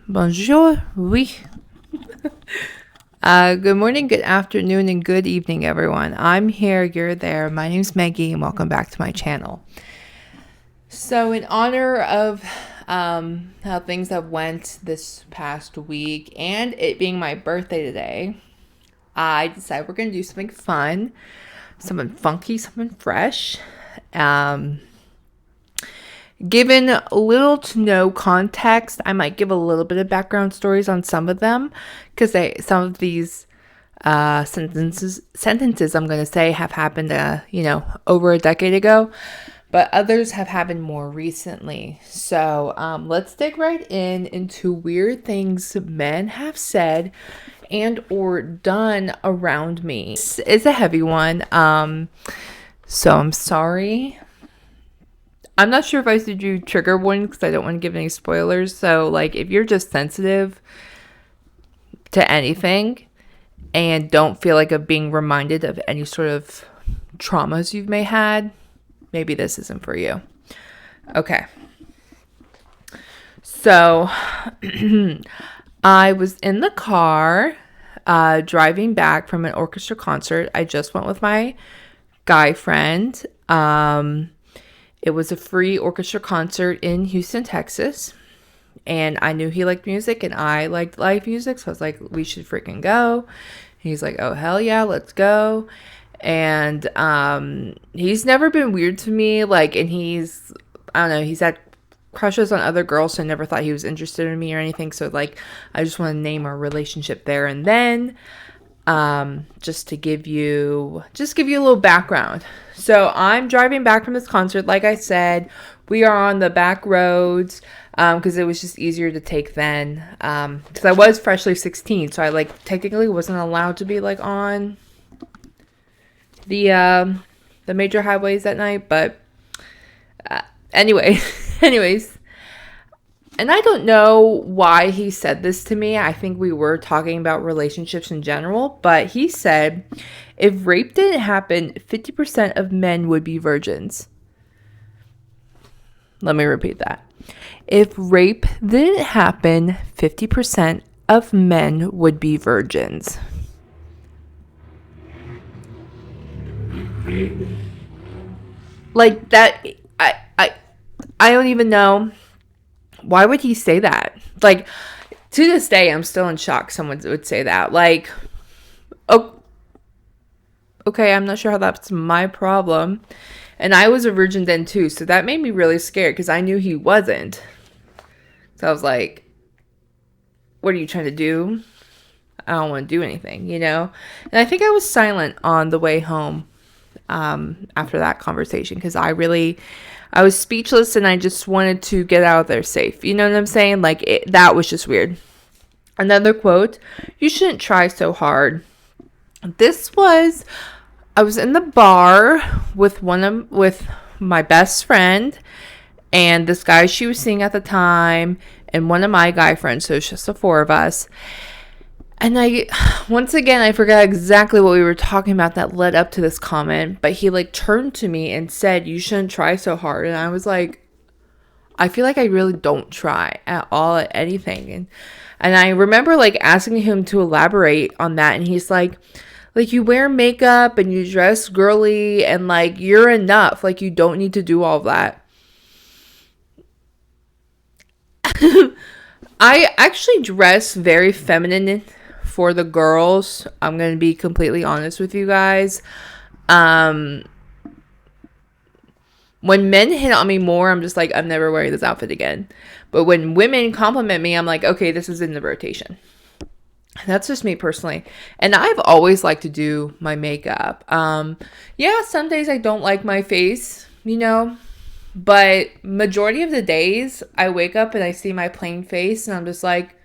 Bonjour, oui. Good morning, good afternoon, and good evening, everyone. I'm here, you're there. My name's Maggie, and welcome back to my channel. So, in honor of how things have went this past week, and it being my birthday today, I decided we're going to do something fun, something funky, something fresh. Given little to no context, I might give a little bit of background stories on some of them, because some of these sentences I'm going to say have happened, over a decade ago, but others have happened more recently. So let's dig right into weird things men have said and or done around me. It's a heavy one, so I'm sorry. I'm not sure if I should do trigger warnings because I don't want to give any spoilers. So, if you're just sensitive to anything and don't feel like being reminded of any sort of traumas you may had, maybe this isn't for you. Okay. So, I was in the car driving back from an orchestra concert. I just went with my guy friend. It was a free orchestra concert in Houston, Texas. And I knew he liked music and I liked live music. So I was like, we should freaking go. And he's like, oh, hell yeah, let's go. And he's never been weird to me. And he's had crushes on other girls. So I never thought he was interested in me or anything. So I just want to name our relationship there and then. Just to give you a little background. So I'm driving back from this concert. Like I said, we are on the back roads, because it was just easier to take then, because I was freshly 16. So I technically wasn't allowed to be on the major highways at night. But anyways, and I don't know why he said this to me. I think we were talking about relationships in general, but he said, if rape didn't happen, 50% of men would be virgins. Let me repeat that. If rape didn't happen, 50% of men would be virgins. That, I don't even know. Why would he say that? To this day, I'm still in shock someone would say that. Oh, okay, I'm not sure how that's my problem. And I was a virgin then too, so that made me really scared because I knew he wasn't. So I was like, what are you trying to do? I don't want to do anything, And I think I was silent on the way home after that conversation because I was speechless and I just wanted to get out of there safe. You know what I'm saying? That was just weird. Another quote, you shouldn't try so hard. I was in the bar with my best friend and this guy she was seeing at the time and one of my guy friends. So it's just the four of us. And once again, I forgot exactly what we were talking about that led up to this comment, but he turned to me and said, you shouldn't try so hard. And I was like, I feel like I really don't try at all at anything. And I remember asking him to elaborate on that. And he's like you wear makeup and you dress girly and you're enough. You don't need to do all of that. I actually dress very feminine for the girls. I'm going to be completely honest with you guys. When men hit on me more, I'm just I'm never wearing this outfit again. But when women compliment me, I'm like, okay, this is in the rotation. That's just me personally. And I've always liked to do my makeup. Yeah, some days I don't like my face, but majority of the days I wake up and I see my plain face and I'm just like,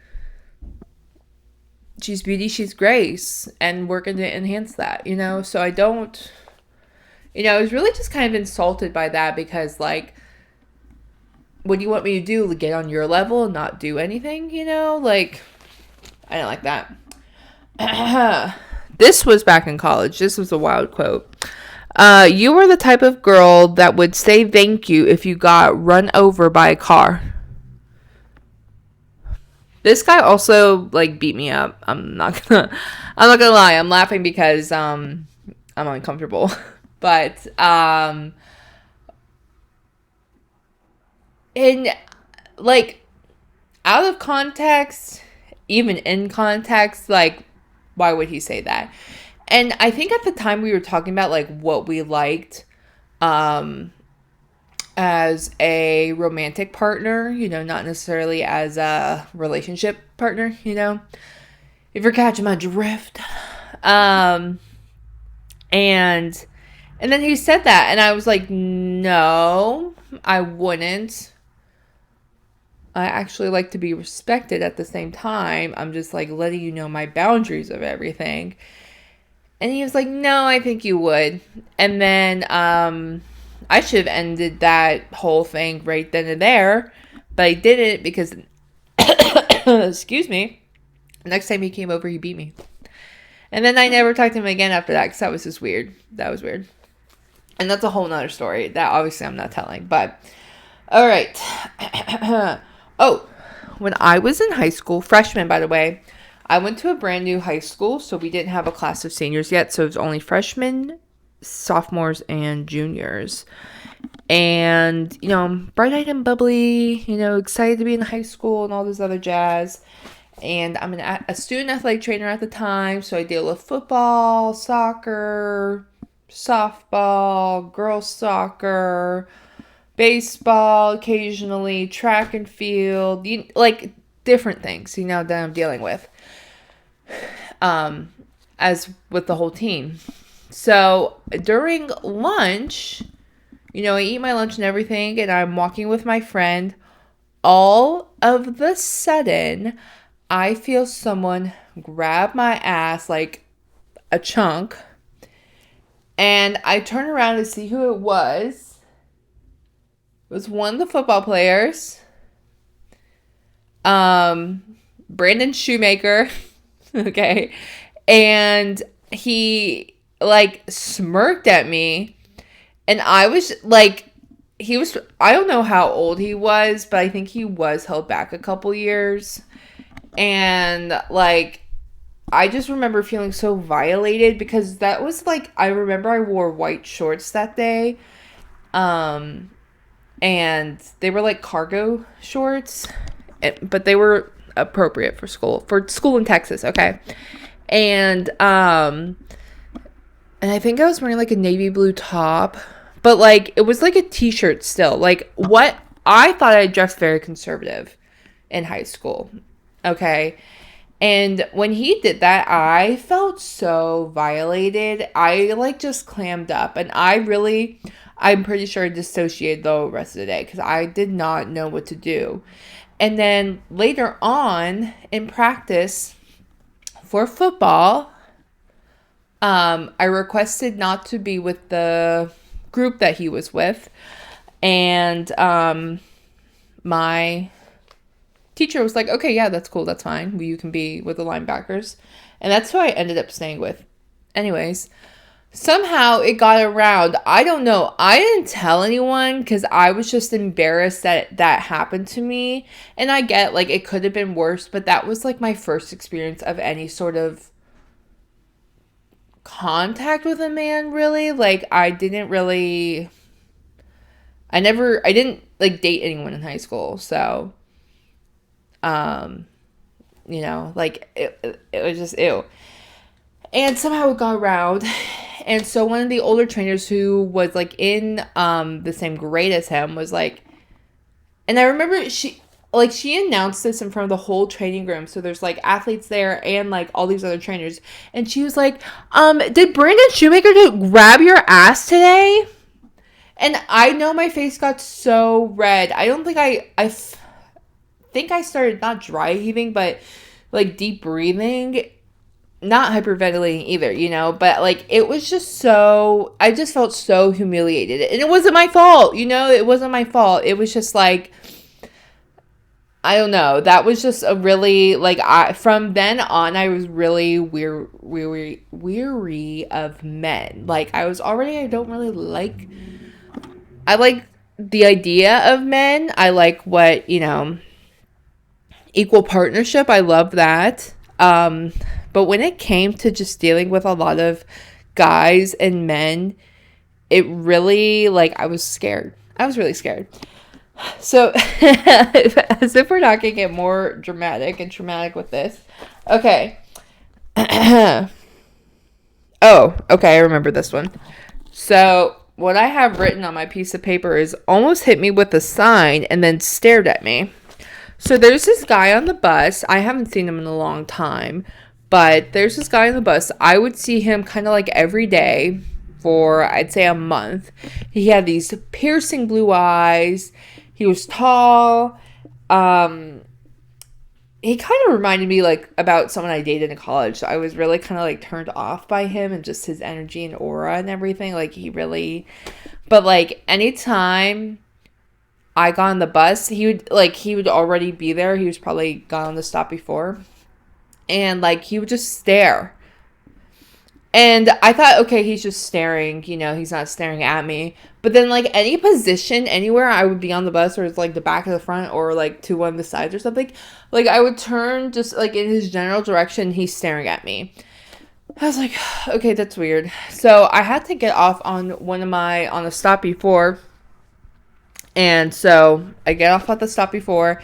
she's beauty, she's grace, and we're going to enhance that, So I don't, I was really just kind of insulted by that because what do you want me to do? Get on your level and not do anything, I don't like that. This was back in college. This was a wild quote. You were the type of girl that would say thank you if you got run over by a car. This guy also like beat me up. I'm not gonna lie. I'm laughing because I'm uncomfortable. But in like out of context, even in context, like why would he say that? And I think at the time we were talking about like what we liked um as a romantic partner, not necessarily as a relationship partner, if you're catching my drift. Um, and then he said that, and I was like, no, I wouldn't. I actually like to be respected at the same time. I'm just like letting you know my boundaries of everything. And he was like, no, I think you would. And then I should have ended that whole thing right then and there, but I didn't because, excuse me, next time he came over, he beat me. And then I never talked to him again after that because that was just weird. That was weird. And that's a whole nother story that obviously I'm not telling. But, all right. Oh, when I was in high school, freshman, by the way, I went to a brand new high school, so we didn't have a class of seniors yet. So it was only freshmen, sophomores, and juniors. And, bright-eyed and bubbly, excited to be in high school and all this other jazz. And I'm a student athletic trainer at the time, so I deal with football, soccer, softball, girls soccer, baseball occasionally, track and field, like different things, that I'm dealing with. As with the whole team. So during lunch, I eat my lunch and everything, and I'm walking with my friend. All of the sudden, I feel someone grab my ass like a chunk, and I turn around to see who it was. It was one of the football players, Brandon Shoemaker, okay, and he like smirked at me, and I was like, I don't know how old he was, but I think he was held back a couple years. And like, I just remember feeling so violated because that was like, I remember I wore white shorts that day. And they were like cargo shorts, but they were appropriate for school in Texas. Okay. And I think I was wearing like a navy blue top, but like, it was like a t-shirt still. Like, what I thought I dressed very conservative in high school. Okay. And when he did that, I felt so violated. I like just clammed up, and I'm pretty sure I dissociated the rest of the day because I did not know what to do. And then later on in practice for football, I requested not to be with the group that he was with. And my teacher was like, okay, yeah, that's cool. That's fine. You can be with the linebackers. And that's who I ended up staying with. Anyways, somehow it got around. I don't know. I didn't tell anyone because I was just embarrassed that that happened to me. And I get like it could have been worse, but that was like my first experience of any sort of contact with a man, really. Like I didn't like date anyone in high school. So, like it was just ew. And somehow it got around. And so one of the older trainers who was like in the same grade as him was like, and I remember she announced this in front of the whole training room. So there's like athletes there and like all these other trainers. And she was like, did Brandon Shoemaker grab your ass today? And I know my face got so red. I don't think I think I started not dry heaving, but like deep breathing. Not hyperventilating either, but like it was just so, I just felt so humiliated, and it wasn't my fault, it wasn't my fault. It was just like, I don't know, that was just a really, like, from then on, I was really weary of men. Like, I don't really like, I like the idea of men. I like what, equal partnership. I love that. But when it came to just dealing with a lot of guys and men, it really, like, I was scared. I was really scared. So, as if we're not going to get more dramatic and traumatic with this. Okay. Oh, okay, I remember this one. So, what I have written on my piece of paper is almost hit me with a sign and then stared at me. So, there's this guy on the bus. I haven't seen him in a long time, but there's this guy on the bus. I would see him kind of like every day for, I'd say, a month. He had these piercing blue eyes. He was tall. He kind of reminded me, like, about someone I dated in college. So I was really kind of, like, turned off by him and just his energy and aura and everything. Like, he really... But, like, anytime I got on the bus, he would already be there. He was probably gone on the stop before. And, like, he would just stare. And I thought, okay, he's just staring, you know, he's not staring at me. But then, like, any position, anywhere I would be on the bus, or it's, like, the back of the front, or, like, to one of the sides or something, like, I would turn just, like, in his general direction, he's staring at me. I was like, okay, that's weird. So I had to get off on on a stop before. And so I get off at the stop before.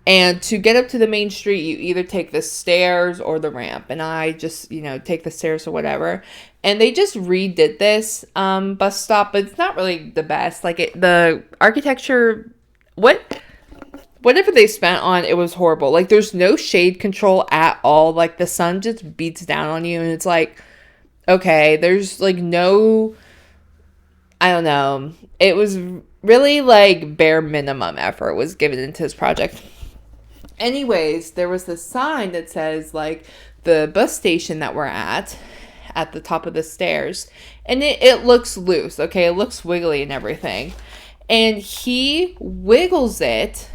And to get up to the main street, you either take the stairs or the ramp. And I just, you know, take the stairs or whatever. And they just redid this bus stop, but it's not really the best. Like, the architecture, whatever they spent on, it was horrible. Like, there's no shade control at all. Like, the sun just beats down on you. And it's like, okay, there's, like, no, I don't know. It was really, like, bare minimum effort was given into this project. Anyways, there was this sign that says, like, the bus station that we're at the top of the stairs. And it looks loose, okay? It looks wiggly and everything. And he wiggles it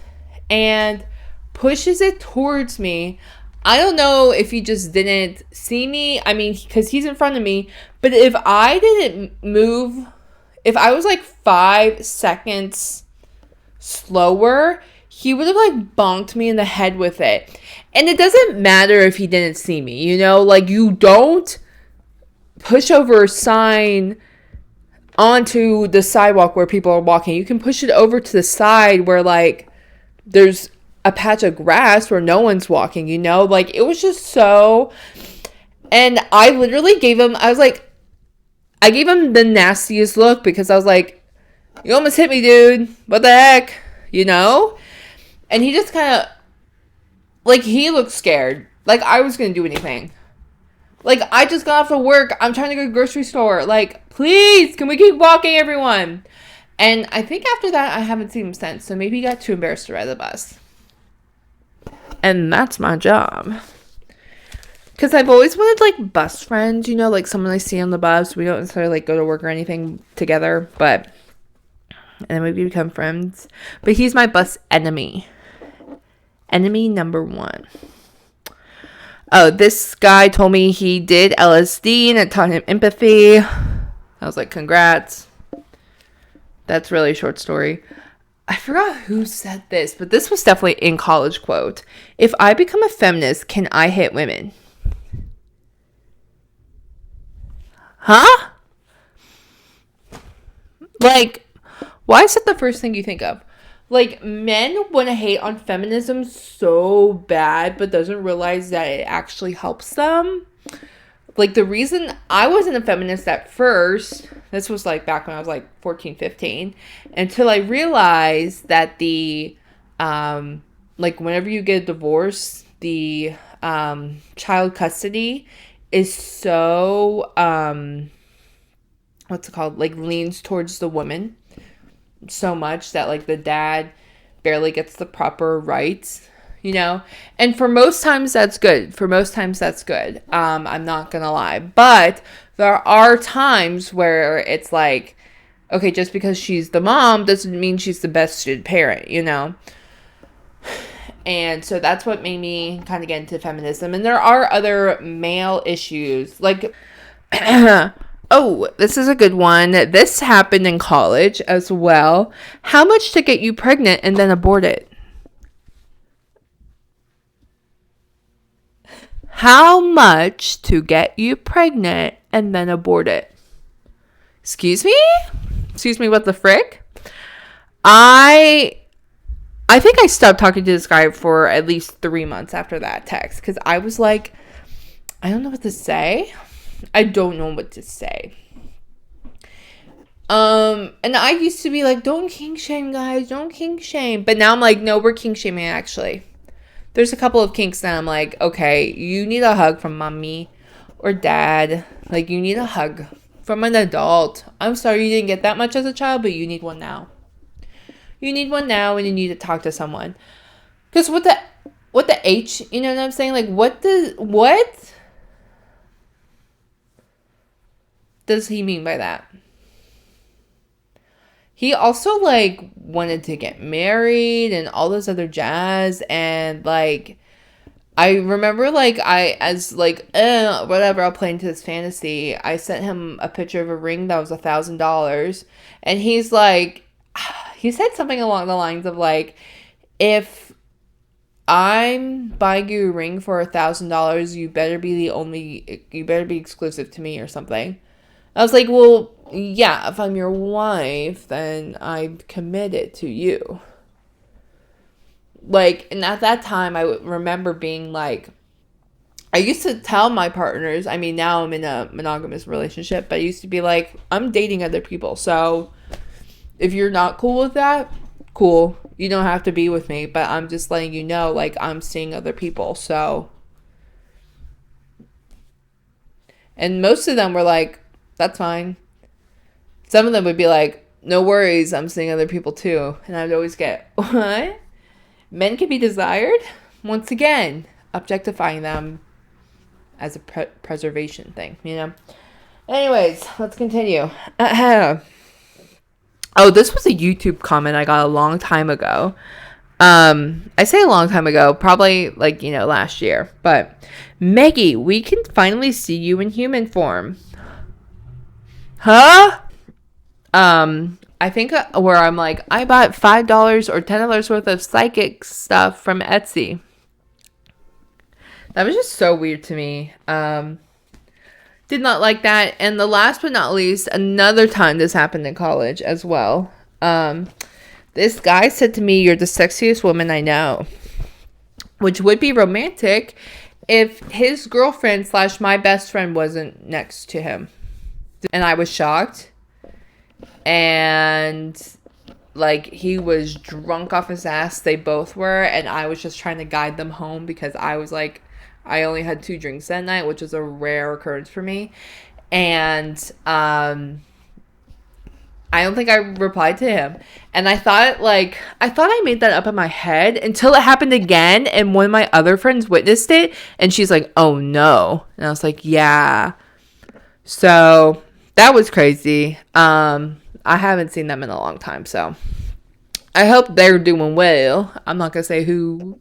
and pushes it towards me. I don't know if he just didn't see me. I mean, because he's in front of me. But if I didn't move, if I was, like, 5 seconds slower, he would have, like, bonked me in the head with it. And it doesn't matter if he didn't see me, you know? Like, you don't push over a sign onto the sidewalk where people are walking. You can push it over to the side where, like, there's a patch of grass where no one's walking, you know? Like, it was just so... And I literally gave him... I gave him the nastiest look because I was like, you almost hit me, dude. What the heck? You know? And he just kind of, like, he looked scared. Like, I was going to do anything. Like, I just got off of work. I'm trying to go to the grocery store. Like, please, can we keep walking, everyone? And I think after that, I haven't seen him since. So maybe he got too embarrassed to ride the bus. And that's my job. Because I've always wanted, like, bus friends, you know, like someone I see on the bus. We don't necessarily, like, go to work or anything together, but, and then maybe become friends. But he's my bus enemy. Enemy number 1. Oh, this guy told me he did LSD and it taught him empathy. I was like, congrats. That's really a short story. I forgot who said this, but this was definitely in college quote. If I become a feminist, can I hit women? Huh? Like, why is that the first thing you think of? Like, men want to hate on feminism so bad, but doesn't realize that it actually helps them. Like, the reason I wasn't a feminist at first, this was, like, back when I was, like, 14, 15, until I realized that like, whenever you get a divorce, the child custody is so, what's it called? Like, leans towards the woman so much that, like, the dad barely gets the proper rights, you know? And for most times that's good. I'm not gonna lie. But there are times where it's like, okay, just because she's the mom doesn't mean she's the best suited parent, you know? And so that's what made me kind of get into feminism. And there are other male issues, like oh, this is a good one. This happened in college as well. How much to get you pregnant and then abort it? How much to get you pregnant and then abort it? Excuse me? Excuse me, what the frick? I think I stopped talking to this guy for at least 3 months after that text because I was like, I don't know what to say. I don't know what to say. And I used to be like, don't kink shame, guys, don't kink shame. But now I'm like, no, we're kink shaming, actually. There's a couple of kinks that I'm like, okay, you need a hug from mommy or dad. Like, you need a hug from an adult. I'm sorry you didn't get that much as a child, but you need one now. You need one now, and you need to talk to someone. Because what the H, you know what I'm saying? Like, what does he mean by that? He also, like, wanted to get married and all this other jazz. And, like, I remember, like, whatever, I'll play into this fantasy. I sent him a picture of a ring that was $1,000. And he's like, he said something along the lines of, like, if I'm buying you a ring for $1,000, you better be exclusive to me or something. I was like, well, yeah, if I'm your wife, then I'm committed to you. Like, and at that time, I remember being like, I used to tell my partners, I mean, now I'm in a monogamous relationship, but I used to be like, I'm dating other people. So if you're not cool with that, cool. You don't have to be with me, but I'm just letting you know, like, I'm seeing other people. So, and most of them were like, that's fine. Some of them would be like, no worries, I'm seeing other people too. And I'd always get, what? Men can be desired? Once again, objectifying them as a preservation thing, you know? Anyways, let's continue. Oh, this was a YouTube comment I got a long time ago. I say a long time ago, probably like, last year. But, Maggie, we can finally see you in human form. Huh? I think where I'm like, I bought $5 or $10 worth of psychic stuff from Etsy. That was just so weird to me. Did not like that. And the last but not least, another time this happened in college as well. This guy said to me, you're the sexiest woman I know. Which would be romantic if his girlfriend / my best friend wasn't next to him. And I was shocked. And like, he was drunk off his ass. They both were. And I was just trying to guide them home because I was like, I only had 2 drinks that night, which is a rare occurrence for me. And I don't think I replied to him. And I thought I made that up in my head until it happened again. And one of my other friends witnessed it. And she's like, oh no. And I was like, yeah. So that was crazy. I haven't seen them in a long time. So I hope they're doing well. I'm not going to say who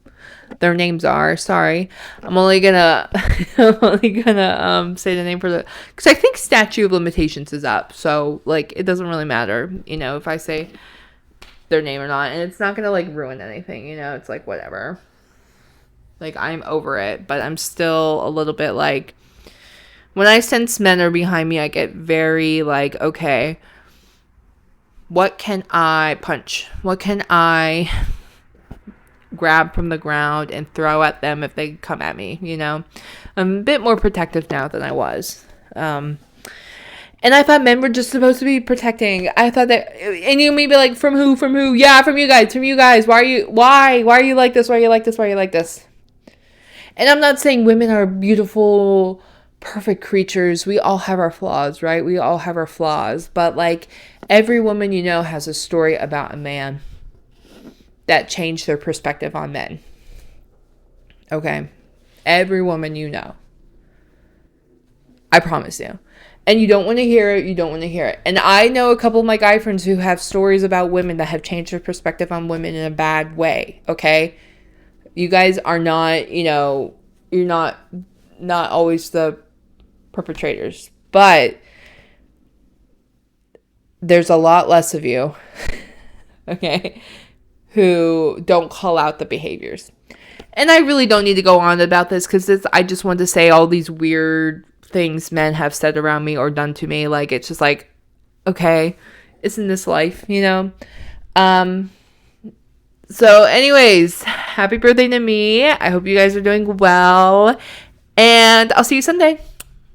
their names are. Sorry. I'm only gonna say the name for the, because I think statute of limitations is up. So like, it doesn't really matter, if I say their name or not, and it's not gonna like ruin anything. It's like whatever. Like, I'm over it, but I'm still a little bit like, when I sense men are behind me, I get very like, okay, what can I punch? What can I grab from the ground and throw at them if they come at me? I'm a bit more protective now than I was. And I thought men were just supposed to be protecting. I thought that, and you may be like, from who? Yeah, from you guys. Why are you like this? Why are you like this? And I'm not saying women are beautiful, perfect creatures. We all have our flaws, right? We all have our flaws. But like, every woman has a story about a man that changed their perspective on men. Okay? Every woman I promise you. And you don't want to hear it. And I know a couple of my guy friends who have stories about women that have changed their perspective on women in a bad way. Okay? You guys are not, you're not always the perpetrators. But there's a lot less of you, okay, who don't call out the behaviors. And I really don't need to go on about this because I just want to say all these weird things men have said around me or done to me. Like, it's just like, okay, isn't this life, you know? So anyways, happy birthday to me. I hope you guys are doing well. And I'll see you Sunday.